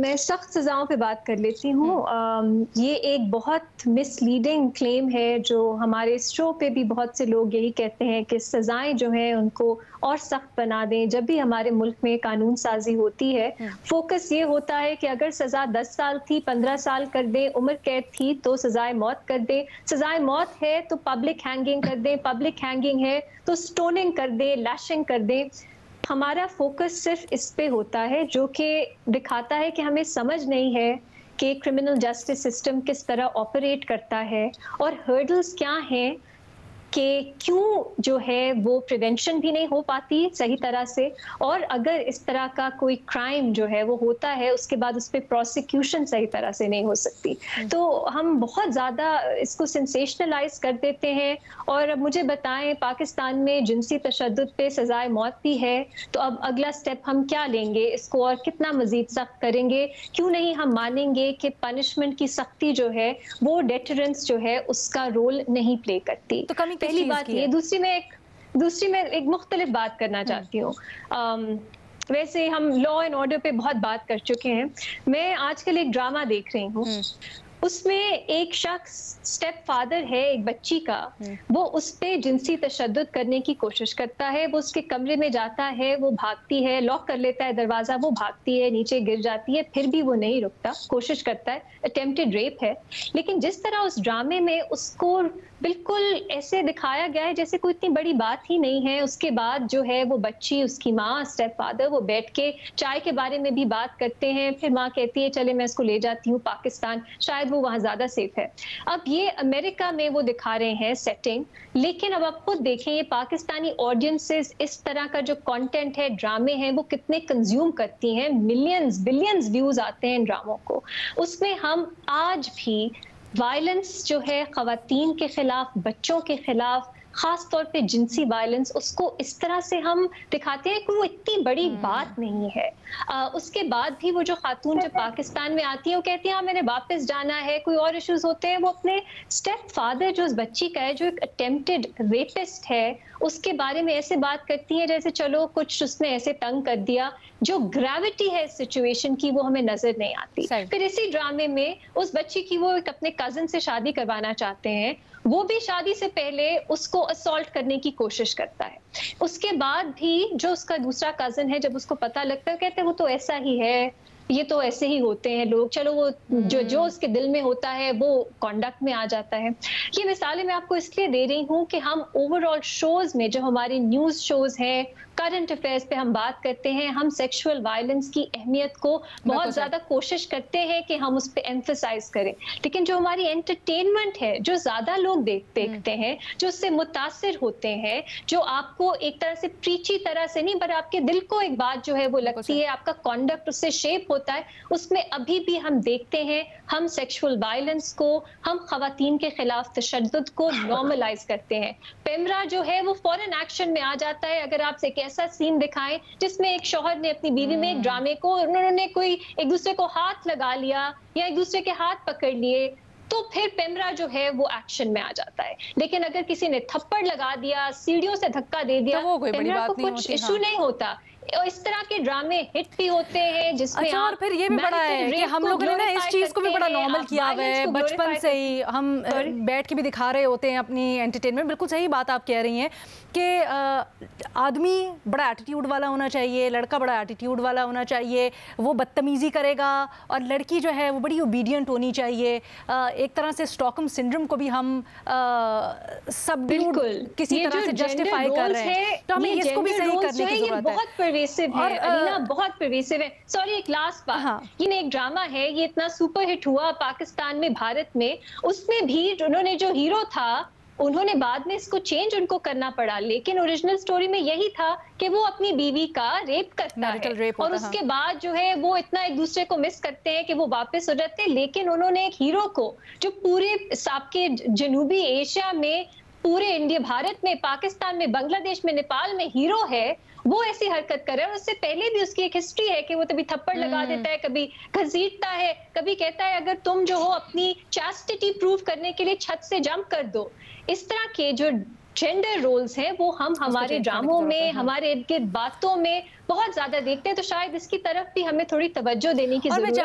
मैं सख्त सज़ाओं पे बात कर लेती हूँ। ये एक बहुत मिसलीडिंग क्लेम है जो हमारे इस शो पे भी बहुत से लोग यही कहते हैं कि सज़ाएं जो हैं उनको और सख्त बना दें। जब भी हमारे मुल्क में कानून साजी होती है, फोकस ये होता है कि अगर सज़ा 10 साल थी 15 साल कर दें, उम्र कैद थी तो सज़ाए मौत कर दें, सज़ाए मौत है तो पब्लिक हैंगिंग कर दें, पब्लिक हैंगिंग है तो स्टोनिंग कर दें, लैशिंग कर दें। हमारा फोकस सिर्फ इस पे होता है जो कि दिखाता है कि हमें समझ नहीं है कि क्रिमिनल जस्टिस सिस्टम किस तरह ऑपरेट करता है और हर्डल्स क्या हैं कि क्यों जो है वो प्रिवेंशन भी नहीं हो पाती सही तरह से, और अगर इस तरह का कोई क्राइम जो है वो होता है उसके बाद उस पर प्रोसिक्यूशन सही तरह से नहीं हो सकती। तो हम बहुत ज़्यादा इसको सेंसेशनलाइज कर देते हैं। और अब मुझे बताएं, पाकिस्तान में जिनसी तशद्दुद पे सज़ाए मौत भी है, तो अब अगला स्टेप हम क्या लेंगे, इसको और कितना मजीद सख्त करेंगे? क्यों नहीं हम मानेंगे कि पनिशमेंट की सख्ती जो है वो डेटरेंस जो है उसका रोल नहीं प्ले करती। तो पहली बात ये। दूसरी मैं एक मुख्तलिफ बात करना चाहती हूँ। वैसे हम लॉ एंड ऑर्डर पे बहुत बात कर चुके हैं। मैं आजकल एक ड्रामा देख रही हूँ, उसमें एक शख्स स्टेप फादर है एक बच्ची का, वो उस पे जिनसी तशद्दुद करने की कोशिश करता है। वो उसके कमरे में जाता है, वो भागती है, लॉक कर लेता है दरवाजा, वो भागती है, नीचे गिर जाती है, फिर भी वो नहीं रुकता, कोशिश करता है। अटेम्प्टेड रेप है। लेकिन जिस तरह उस ड्रामे में उसको बिल्कुल ऐसे दिखाया गया है जैसे कोई इतनी बड़ी बात ही नहीं है। उसके बाद जो है वो बच्ची, उसकी माँ, स्टेप फादर, वो बैठ के चाय के बारे में भी बात करते हैं। फिर माँ कहती है चले मैं इसको ले जाती हूँ पाकिस्तान, शायद वो वहाँ ज्यादा सेफ है। अब ये अमेरिका में वो दिखा रहे हैं सेटिंग, लेकिन अब आप खुद देखें ये पाकिस्तानी ऑडियंसेस इस तरह का जो कंटेंट है, ड्रामे हैं, वो कितने कंज्यूम करती हैं। मिलियंस बिलियंस व्यूज आते हैं इन ड्रामों को। उसमें हम आज भी वायलेंस जो है ख़वातीन के खिलाफ, बच्चों के खिलाफ, खास तौर पे जिनसी वायलेंस, उसको इस तरह से हम दिखाते हैं कि वो इतनी बड़ी बात नहीं है। उसके बाद भी वो जो खातून जब पाकिस्तान में आती है वो कहती है हाँ मैंने वापस जाना है, कोई और इश्यूज होते हैं, वो अपने स्टेप फादर जो उस बच्ची का है, जो एक अटेम्प्टेड रेपिस्ट है, उसके बारे में ऐसे बात करती है जैसे चलो कुछ उसने ऐसे तंग कर दिया। जो ग्रेविटी है इस सिचुएशन की वो हमें नजर नहीं आती। फिर इसी ड्रामे में उस बच्ची की वो एक अपने कजन से शादी करवाना चाहते हैं, वो भी शादी से पहले उसको असॉल्ट करने की कोशिश करता है। उसके बाद भी जो उसका दूसरा कजन है, जब उसको पता लगता है, कहते हैं वो तो ऐसा ही है, ये तो ऐसे ही होते हैं लोग, चलो वो जो उसके दिल में होता है वो कॉन्डक्ट में आ जाता है। ये मिसालें मैं आपको इसलिए दे रही हूँ कि हम ओवरऑल शोज में, जो हमारी न्यूज शोज हैं, करंट अफेयर्स पे हम बात करते हैं, हम सेक्सुअल वायलेंस की अहमियत को बहुत ज्यादा कोशिश करते हैं कि हम उस पर एम्फसाइज करें। लेकिन जो हमारी एंटरटेनमेंट है, जो ज्यादा लोग देखते हैं, जो उससे मुतासिर होते हैं, जो आपको एक तरह से प्रीची तरह से नहीं पर आपके दिल को एक बात जो है वो लगती है, आपका कॉन्डक्ट उससे शेप होता है, उसमें अभी भी हम देखते हैं हम सेक्सुअल वायलेंस को, हम खवातीन के खिलाफ तशद्दुद को नॉर्मलाइज करते हैं। पेमरा जो है वो फौरन एक्शन में आ जाता है अगर आप एक ऐसा सीन दिखाएं जिसमें एक शौहर ने अपनी बीवी में एक ड्रामे को, उन्होंने कोई एक दूसरे को हाथ लगा लिया या एक दूसरे के हाथ पकड़ लिए, तो फिर पेमरा जो है वो एक्शन में आ जाता है। लेकिन अगर किसी ने थप्पड़ लगा दिया, सीढ़ियों से धक्का दे दिया, तो पेमरा को कुछ इशू नहीं होता। इस तरह के ड्रामे हिट भी होते हैं जिसमें अच्छा, और फिर ये भी बड़ा है कि हम लोगों ने ना इस चीज को भी बड़ा नॉर्मल किया हुआ है, बचपन से ही हम बैठ के भी दिखा रहे होते हैं अपनी एंटरटेनमेंट। बिल्कुल सही बात आप कह रही हैं कि आदमी बड़ा एटीट्यूड वाला होना चाहिए, लड़का बड़ा एटीट्यूड वाला होना चाहिए, वो बदतमीजी करेगा, और लड़की जो है वो बड़ी ओबीडियंट होनी चाहिए। एक तरह से स्टॉकहोम सिंड्रोम को भी हम सबड्यूड किसी तरह से जस्टिफाई कर रहे हैं, तो हमें इसको भी सही करने की जरूरत है। परवेसिव है अरीना, बहुत परवेसिव है। सॉरी, एक लास्ट बात, ये एक ड्रामा है, ये इतना सुपर हिट हुआ पाकिस्तान में, भारत में, उसमें भी उन्होंने जो हीरो था उन्होंने बाद में इसको चेंज उनको करना पड़ा, लेकिन ओरिजिनल स्टोरी में यही था कि वो अपनी बीवी का रेप करता है और उसके बाद जो है वो इतना एक दूसरे को मिस करते हैं कि वो वापस हो जाते हैं। लेकिन उन्होंने एक हीरो को जो पूरे आपके जनूबी एशिया में, पूरे इंडिया, भारत में, पाकिस्तान में, बांग्लादेश में, नेपाल में हीरो है, वो ऐसी हरकत कर रहा है। उससे पहले भी उसकी एक हिस्ट्री है कि वो कभी थप्पड़ लगा देता है, कभी घसीटता है, कभी कहता है अगर तुम जो हो अपनी चैस्टिटी प्रूव करने के लिए छत से जंप कर दो। इस तरह के जो जेंडर रोल्स हैं वो हम हमारे ड्रामों में, हमारे इर्द गिर्द बातों में बहुत ज्यादा देखते हैं, तो शायद इसकी तरफ भी हमें थोड़ी तवज्जो देने की जरूरत है।